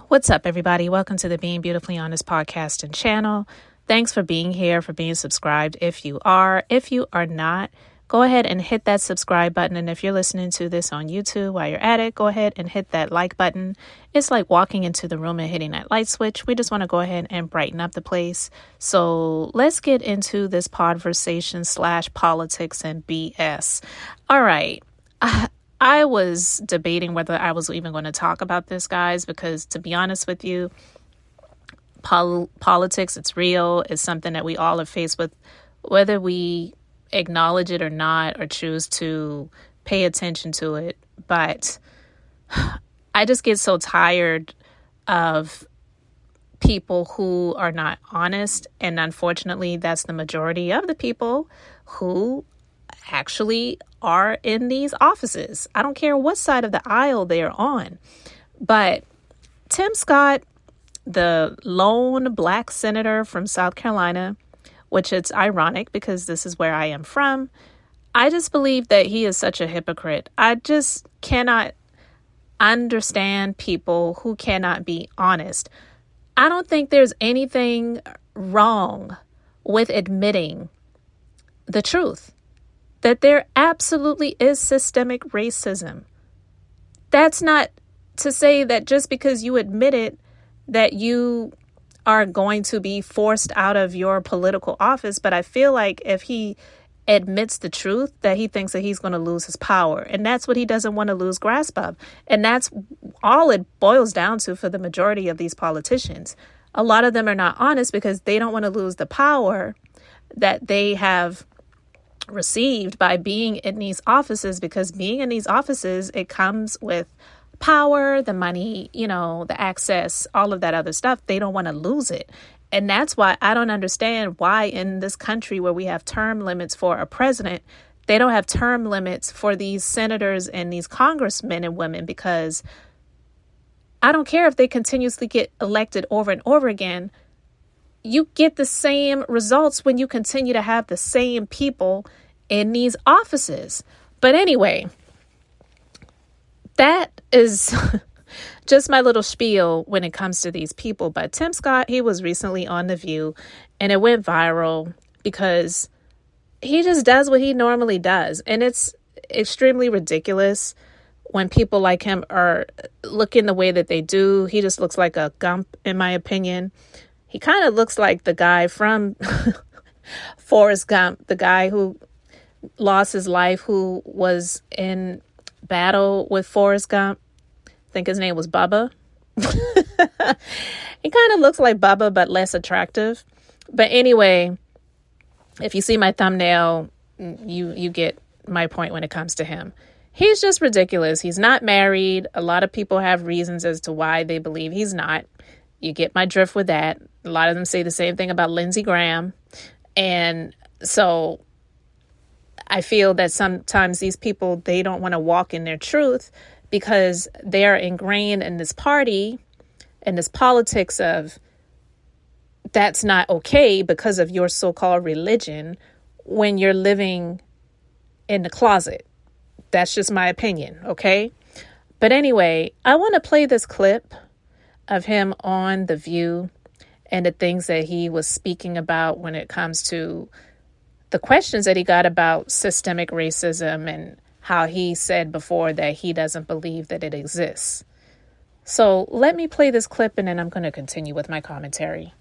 What's up, everybody? Welcome to the Being Beautifully Honest podcast and channel. Thanks for being here, for being subscribed. If you are not, go ahead and hit that subscribe button. And if you're listening to this on YouTube while you're at it, go ahead and hit that like button. It's like walking into the room and hitting that light switch. We just want to go ahead and brighten up the place. So let's get into this podversation / politics and BS. All right. I was debating whether I was even going to talk about this, guys, because to be honest with you, politics, it's real. It's something that we all are faced with, whether we acknowledge it or not, or choose to pay attention to it. But I just get so tired of people who are not honest. And unfortunately, that's the majority of the people who actually are in these offices. I don't care what side of the aisle they're on. But Tim Scott, the lone black senator from South Carolina, which it's ironic because this is where I am from, I just believe that he is such a hypocrite. I just cannot understand people who cannot be honest. I don't think there's anything wrong with admitting the truth, that there absolutely is systemic racism. That's not to say that just because you admit it, that you are going to be forced out of your political office. But I feel like if he admits the truth, that he thinks that he's going to lose his power. And that's what he doesn't want to lose grasp of. And that's all it boils down to for the majority of these politicians. A lot of them are not honest because they don't want to lose the power that they have received by being in these offices, because being in these offices, it comes with power, the money, the access, all of that other stuff. They don't want to lose it. And that's why I don't understand why in this country where we have term limits for a president, they don't have term limits for these senators and these congressmen and women, because I don't care if they continuously get elected over and over again. You get the same results when you continue to have the same people in these offices. But anyway, that is just my little spiel when it comes to these people. But Tim Scott, he was recently on The View, and it went viral because he just does what he normally does. And it's extremely ridiculous when people like him are looking the way that they do. He just looks like a Gump, in my opinion. He kind of looks like the guy from Forrest Gump, the guy who lost his life, who was in battle with Forrest Gump. I think his name was Bubba. He kind of looks like Bubba, but less attractive. But anyway, if you see my thumbnail, you get my point when it comes to him. He's just ridiculous. He's not married. A lot of people have reasons as to why they believe he's not. You get my drift with that. A lot of them say the same thing about Lindsey Graham. And so I feel that sometimes these people, they don't want to walk in their truth because they are ingrained in this party and this politics of that's not okay because of your so-called religion when you're living in the closet. That's just my opinion, okay? But anyway, I want to play this clip of him on The View and the things that he was speaking about when it comes to the questions that he got about systemic racism and how he said before that he doesn't believe that it exists. So let me play this clip and then I'm going to continue with my commentary.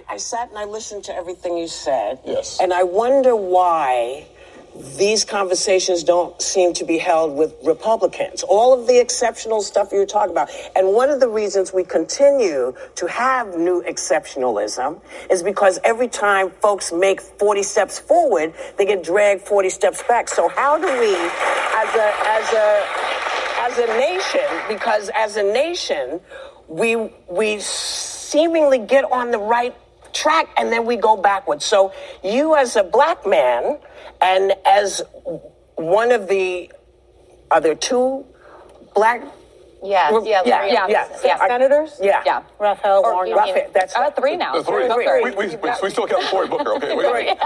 I sat and I listened to everything you said. Yes. And I wonder why these conversations don't seem to be held with Republicans. All of the exceptional stuff you're talking about. And one of the reasons we continue to have new exceptionalism is because every time folks make 40 steps forward, they get dragged 40 steps back. So how do we, as a nation, because as a nation, we seemingly get on the right track and then we go backwards. So you as a black man and as one of the, are there two black? Yeah. Senators? Yeah. Raphael Warnock. That's three now. Three. We still got Cory Booker, okay? Cory and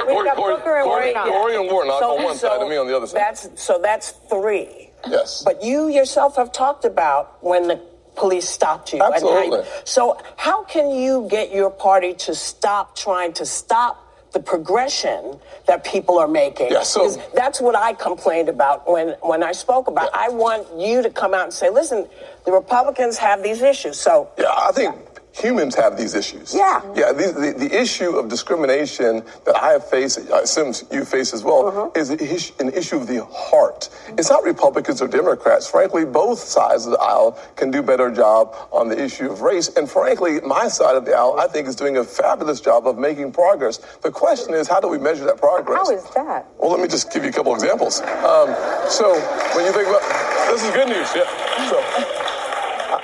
Warnock. Cory and Warnock on one side and me on the other side. That's three. Yes. But you yourself have talked about when the police stopped you. Absolutely. So how can you get your party to stop trying to stop the progression that people are making? Yeah, so that's what I complained about when I spoke about. Yeah. I want you to come out and say, listen, the Republicans have these issues. So yeah, I think humans have these issues. Yeah. Yeah, the issue of discrimination that I have faced, I assume you face as well, is an issue of the heart. It's not Republicans or Democrats. Frankly, both sides of the aisle can do a better job on the issue of race. And frankly, my side of the aisle, I think, is doing a fabulous job of making progress. The question is, how do we measure that progress? How is that? Well, let me just give you a couple examples. So when you think about, this is good news. Yeah. So,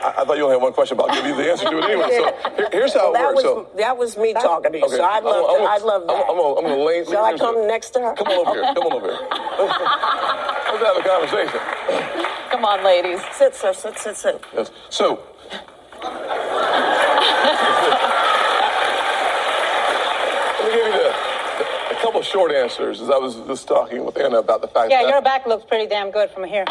I thought you only had one question, but I'll give you the answer to it anyway. So here's how it works. That was me talking to you, okay. so I'd love that. I'm going to lane. Shall I come next to her? Come on over here. Come on over here. Let's have a conversation. Come on, ladies. Sit, sir. Sit. Yes. So, let me give you a couple of short answers, as I was just talking with Anna about the fact that... Yeah, your back looks pretty damn good from here.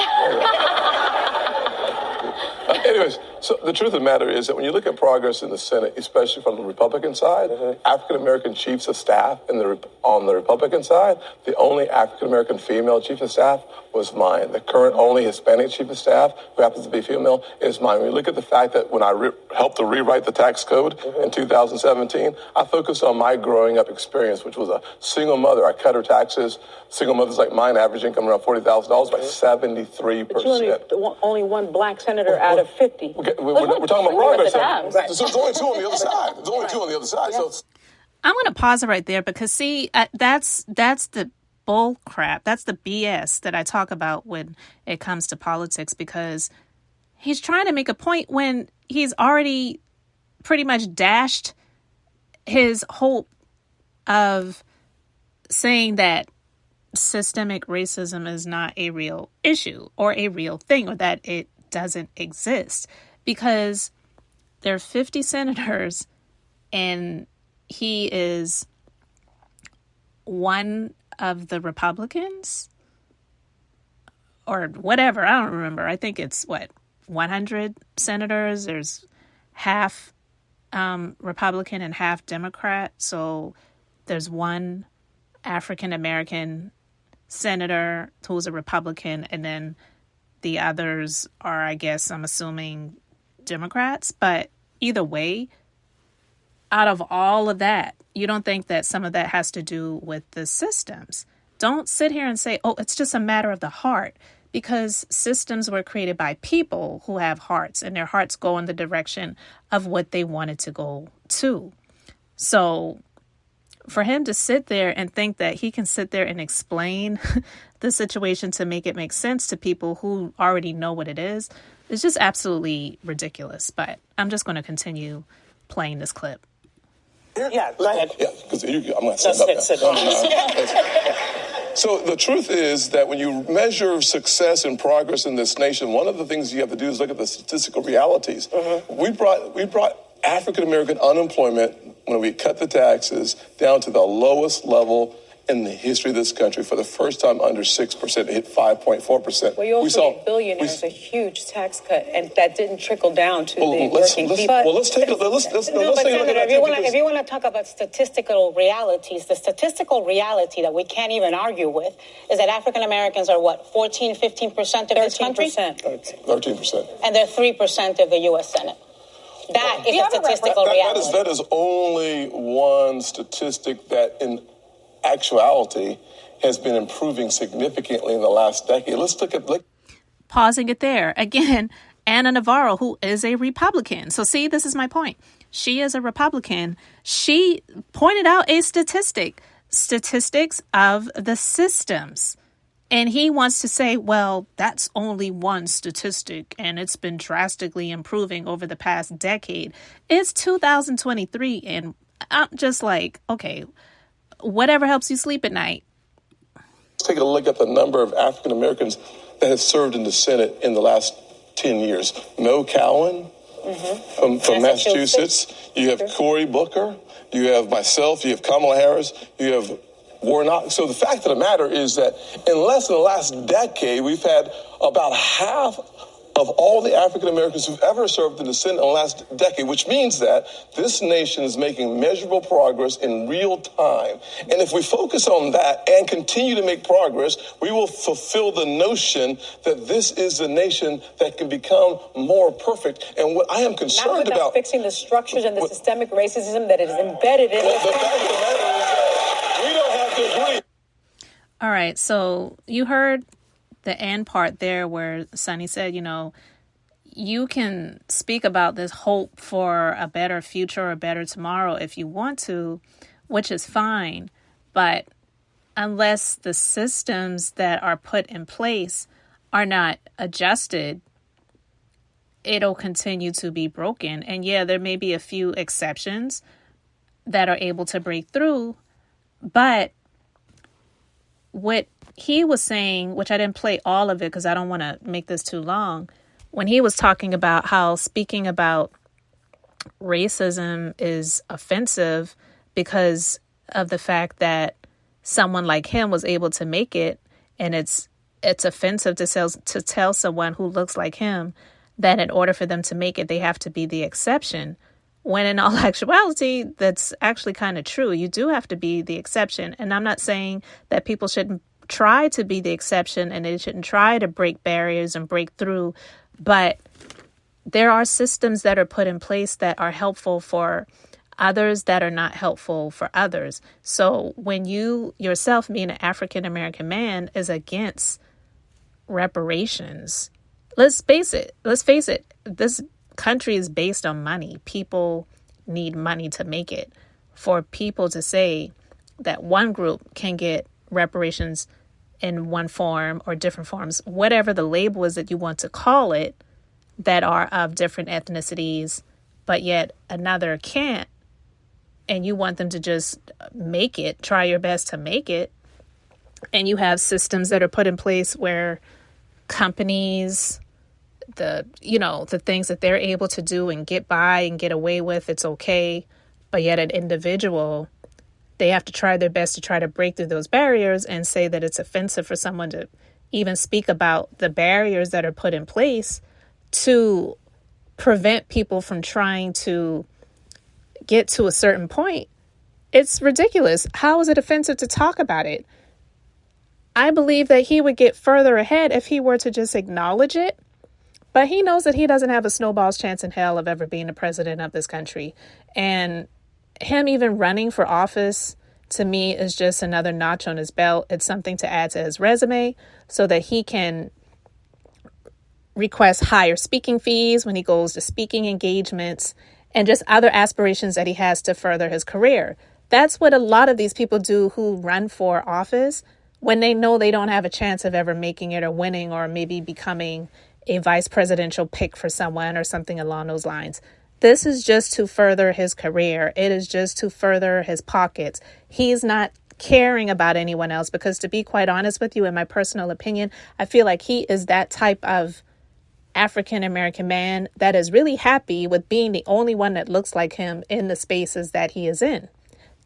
Anyways, so the truth of the matter is that when you look at progress in the Senate, especially from the Republican side, African-American chiefs of staff on the Republican side, the only African-American female chief of staff was mine. The current only Hispanic chief of staff, who happens to be female, is mine. When you look at the fact that when I helped to rewrite the tax code in 2017, I focused on my growing up experience, which was a single mother. I cut her taxes. Single mothers like mine, average income around $40,000 by 73%. But you only one black senator out of 50. Okay, we're talking about progress. Right. So there's only two on the other side. There's only two on the other side. So I'm going to pause it right there because, see, that's the bull crap. That's the BS that I talk about when it comes to politics, because he's trying to make a point when he's already pretty much dashed his hope of saying that systemic racism is not a real issue or a real thing, or that it doesn't exist, because there are 50 senators and he is one of the Republicans or whatever. I don't remember. I think it's 100 senators. There's half Republican and half Democrat. So there's one African American senator who's a Republican, and then the others are, I guess, I'm assuming, Democrats. But either way, out of all of that, you don't think that some of that has to do with the systems? Don't sit here and say, oh, it's just a matter of the heart, because systems were created by people who have hearts, and their hearts go in the direction of what they wanted to go to. So for him to sit there and think that he can sit there and explain the situation to make it make sense to people who already know what it is just absolutely ridiculous. But I'm just going to continue playing this clip. Yeah, go ahead. Yeah, because I'm going to sit down. So the truth is that when you measure success and progress in this nation, one of the things you have to do is look at the statistical realities. We brought African-American unemployment, when we cut the taxes, down to the lowest level in the history of this country. For the first time, under 6%, it hit 5.4%. Well, you also gave billionaires a huge tax cut, and that didn't trickle down to the working people. Well, let's take a look. If you want to talk about statistical realities, the statistical reality that we can't even argue with is that African Americans are 14, 15% of this country? 13%. And they're 3% of the U.S. Senate. That is a statistical reality. That is only one statistic that, in actuality, has been improving significantly in the last decade. Let's look at... Pausing it there. Again, Anna Navarro, who is a Republican. So see, this is my point. She is a Republican. She pointed out a statistics of the systems. And he wants to say, well, that's only one statistic, and it's been drastically improving over the past decade. It's 2023, and I'm just like, okay, whatever helps you sleep at night. Let's take a look at the number of African Americans that have served in the Senate in the last 10 years. Mo Cowan from Massachusetts. You have Cory Booker. You have myself. You have Kamala Harris. You have were not. So the fact of the matter is that in less than the last decade, we've had about half of all the African Americans who've ever served in the Senate in the last decade, which means that this nation is making measurable progress in real time. And if we focus on that and continue to make progress, we will fulfill the notion that this is the nation that can become more perfect. And what I am concerned about fixing the structures and the systemic racism that is embedded in the fact of the matter is that we don't have to agree. All right, so you heard the end part there where Sunny said, you can speak about this hope for a better future or a better tomorrow if you want to, which is fine. But unless the systems that are put in place are not adjusted, it'll continue to be broken. And yeah, there may be a few exceptions that are able to break through, but what he was saying, which I didn't play all of it because I don't want to make this too long, when he was talking about how speaking about racism is offensive because of the fact that someone like him was able to make it, and it's offensive to tell someone who looks like him that in order for them to make it, they have to be the exception. When in all actuality, that's actually kind of true. You do have to be the exception. And I'm not saying that people shouldn't try to be the exception and they shouldn't try to break barriers and break through. But there are systems that are put in place that are helpful for others that are not helpful for others. So when you yourself, being an African American man, is against reparations, let's face it, this country is based on money. People need money to make it. For people to say that one group can get reparations in one form or different forms, whatever the label is that you want to call it, that are of different ethnicities, but yet another can't, and you want them to just make it, try your best to make it, and you have systems that are put in place where companies, the things that they're able to do and get by and get away with, it's okay, but yet an individual, they have to try their best to try to break through those barriers and say that it's offensive for someone to even speak about the barriers that are put in place to prevent people from trying to get to a certain point. It's ridiculous. How is it offensive to talk about it? I believe that he would get further ahead if he were to just acknowledge it. But he knows that he doesn't have a snowball's chance in hell of ever being the president of this country. And him even running for office, to me, is just another notch on his belt. It's something to add to his resume so that he can request higher speaking fees when he goes to speaking engagements and just other aspirations that he has to further his career. That's what a lot of these people do who run for office when they know they don't have a chance of ever making it or winning or maybe becoming a vice presidential pick for someone or something along those lines. This is just to further his career. It is just to further his pockets. He's not caring about anyone else because, to be quite honest with you, in my personal opinion, I feel like he is that type of African American man that is really happy with being the only one that looks like him in the spaces that he is in.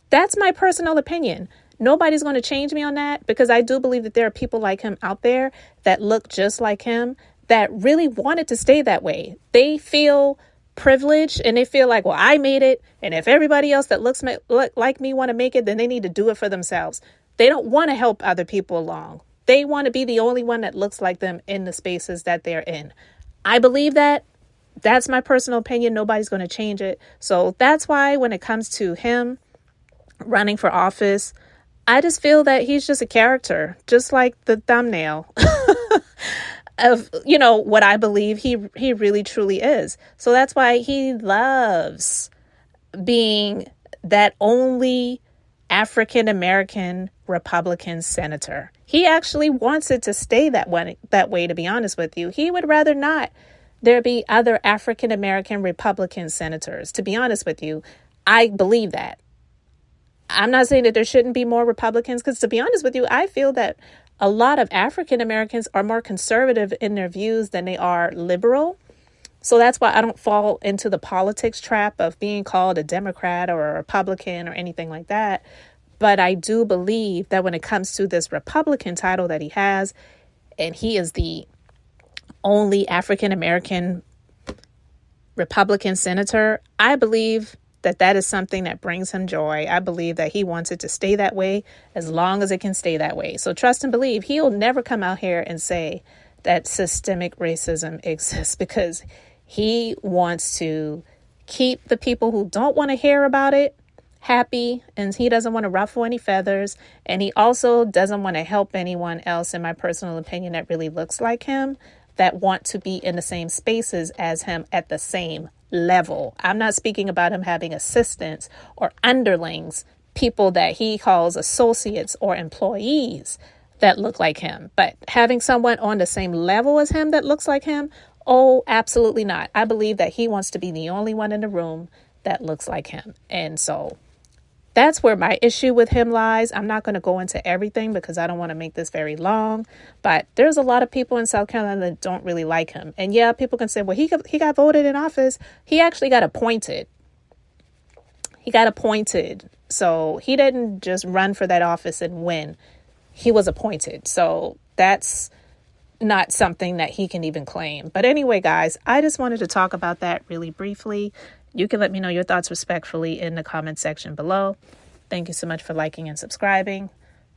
That's my personal opinion. Nobody's going to change me on that because I do believe that there are people like him out there that look just like him that really want it to stay that way. They feel privileged and they feel like, well, I made it. And if everybody else that looks like me want to make it, then they need to do it for themselves. They don't want to help other people along. They want to be the only one that looks like them in the spaces that they're in. I believe that. That's my personal opinion. Nobody's going to change it. So that's why when it comes to him running for office, I just feel that he's just a character, just like the thumbnail of, what I believe he really truly is. So that's why he loves being that only African American Republican senator. He actually wants it to stay that way, to be honest with you. He would rather not there be other African American Republican senators. To be honest with you, I believe that. I'm not saying that there shouldn't be more Republicans, because to be honest with you, I feel that a lot of African Americans are more conservative in their views than they are liberal. So that's why I don't fall into the politics trap of being called a Democrat or a Republican or anything like that. But I do believe that when it comes to this Republican title that he has, and he is the only African American Republican senator, I believe that that is something that brings him joy. I believe that he wants it to stay that way as long as it can stay that way. So trust and believe he'll never come out here and say that systemic racism exists, because he wants to keep the people who don't want to hear about it happy, and he doesn't want to ruffle any feathers, and he also doesn't want to help anyone else, in my personal opinion, that really looks like him, that want to be in the same spaces as him at the same level. I'm not speaking about him having assistants or underlings, people that he calls associates or employees that look like him, but having someone on the same level as him that looks like him, oh, absolutely not. I believe that he wants to be the only one in the room that looks like him. And so that's where my issue with him lies. I'm not going to go into everything because I don't want to make this very long, but there's a lot of people in South Carolina that don't really like him. And yeah, people can say, well, he got voted in office. He actually got appointed. He got appointed. So he didn't just run for that office and win. He was appointed. So that's not something that he can even claim. But anyway, guys, I just wanted to talk about that really briefly. You can let me know your thoughts respectfully in the comment section below. Thank you so much for liking and subscribing.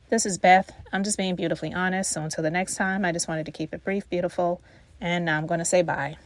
This is Beth. I'm just being beautifully honest. So until the next time, I just wanted to keep it brief, beautiful, and now I'm going to say bye.